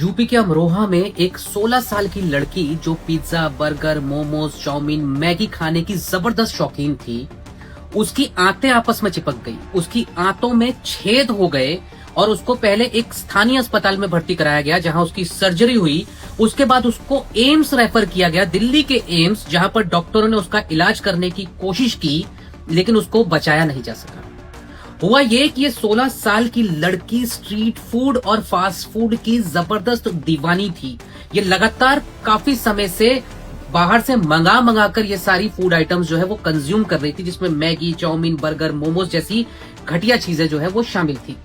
UP के अमरोहा में एक 16 साल की लड़की जो pizza, burger, momos, chow mein, Maggi खाने की जबरदस्त शौकीन थी, उसकी आंतें आपस में चिपक गई, उसकी आंतों में छेद हो गए और उसको पहले एक स्थानीय अस्पताल में भर्ती कराया गया जहां उसकी सर्जरी हुई। उसके बाद उसको एम्स रेफर किया गया, दिल्ली के एम्स, जहां पर डॉक्टरों ने उसका इलाज करने की कोशिश की लेकिन उसको बचाया नहीं जा सका। हुआ ये कि ये 16 साल की लड़की स्ट्रीट फूड और फास्ट फूड की जबरदस्त दीवानी थी। ये लगातार काफी समय से बाहर से मंगा कर ये सारी फूड आइटम्स जो है वो कंज्यूम कर रही थी, जिसमें मैगी, चाउमीन, बर्गर, मोमोज जैसी घटिया चीजें जो है वो शामिल थी।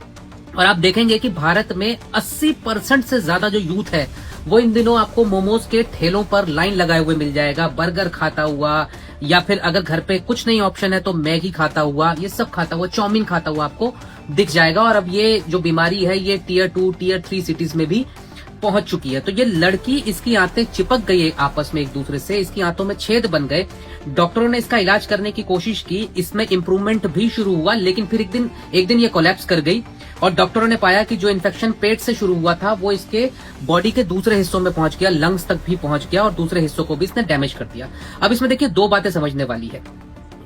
और आप देखेंगे कि भारत में 80% से ज्यादा जो यूथ है वो इन दिनों आपको मोमोज के ठेलों पर लाइन लगाए हुए मिल जाएगा, बर्गर खाता हुआ, या फिर अगर घर पे कुछ नहीं ऑप्शन है तो मैगी खाता हुआ, ये सब खाता हुआ, चाउमीन खाता हुआ आपको दिख जाएगा। और अब ये जो बीमारी है ये टियर 2, टियर 3 सिटीज में भी पहुंच चुकी है। तो ये लड़की, इसकी आंतें चिपक गई आपस में एक दूसरे से, इसकी आंतों में छेद बन गए। डॉक्टरों ने इसका इलाज करने की कोशिश की, इसमें इंप्रूवमेंट भी शुरू हुआ, लेकिन फिर एक दिन ये कोलैप्स कर गई और डॉक्टरों ने पाया कि जो इन्फेक्शन पेट से शुरू हुआ था वो इसके बॉडी के दूसरे हिस्सों में पहुंच गया, लंग्स तक भी पहुंच गया और दूसरे हिस्सों को भी इसने डैमेज कर दिया। अब इसमें देखिए दो बातें समझने वाली है।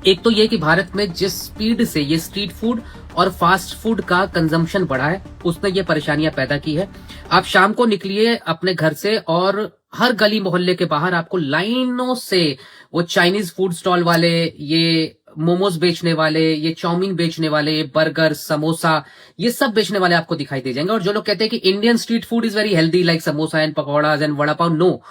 एक तो ये कि भारत में जिस स्पीड से ये स्ट्रीट फूड और फास्ट फूड का कंजम्पशन बढ़ा है उसने ये परेशानियां पैदा की है। आप शाम को निकलिए अपने घर से और हर गली मोहल्ले के बाहर आपको लाइनों से वो चाइनीज फूड स्टॉल वाले, ये मोमोज बेचने वाले, ये चाउमीन बेचने वाले, ये बर्गर, समोसा, ये सब बेचने वाले आपको दिखाई दे जाएंगे। और जो लोग कहते हैं कि Indian street food is very healthy like samosa and pakoras and vada pav, no,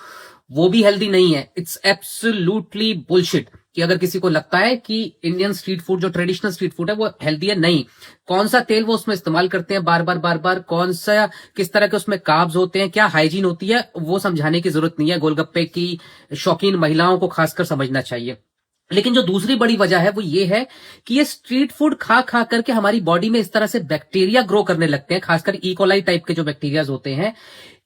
वो भी हेल्दी नहीं है। इट्स एब्सोल्युटली बुलशिट कि अगर किसी को लगता है कि इंडियन स्ट्रीट फूड, जो ट्रेडिशनल स्ट्रीट फूड है, वो हेल्दी है, नहीं। कौन सा तेल वो उसमें इस्तेमाल करते हैं बार बार, कौन सा, किस तरह के उसमें कार्ब्स होते हैं, क्या हाइजीन होती है, वो समझाने की जरूरत नहीं है। गोलगप्पे की शौकीन महिलाओं को खासकर समझना चाहिए। लेकिन जो दूसरी बड़ी वजह है वो ये है कि ये स्ट्रीट फूड खा करके हमारी बॉडी में इस तरह से बैक्टीरिया ग्रो करने लगते हैं, खासकर इकोलाई टाइप के जो बैक्टीरियाज होते हैं,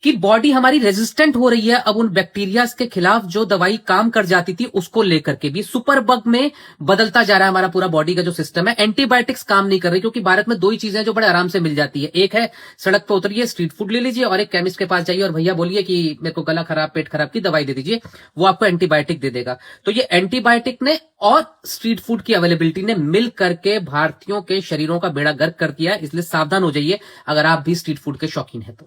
कि बॉडी हमारी रेजिस्टेंट हो रही है। अब उन बैक्टीरियाज के खिलाफ जो दवाई काम कर जाती थी उसको लेकर के भी सुपर बग में बदलता जा रहा है हमारा पूरा बॉडी का जो सिस्टम है। एंटीबायोटिक्स काम नहीं कर रही, क्योंकि भारत में दो ही चीजें जो बड़े आराम से मिल जाती है। एक है सड़क पर उतरिए, स्ट्रीट फूड ले लीजिए, और एक केमिस्ट के पास जाइए और भैया बोलिए कि मेरे को गला खराब, पेट खराब की दवाई दे दीजिए, वो आपको एंटीबायोटिक दे देगा। तो ये एंटीबायोटिक ने और स्ट्रीट फूड की अवेलेबिलिटी ने मिल करके भारतीयों के शरीरों का बेड़ा गर्क कर दिया है। इसलिए सावधान हो जाइए अगर आप भी स्ट्रीट फूड के शौकीन हैं तो।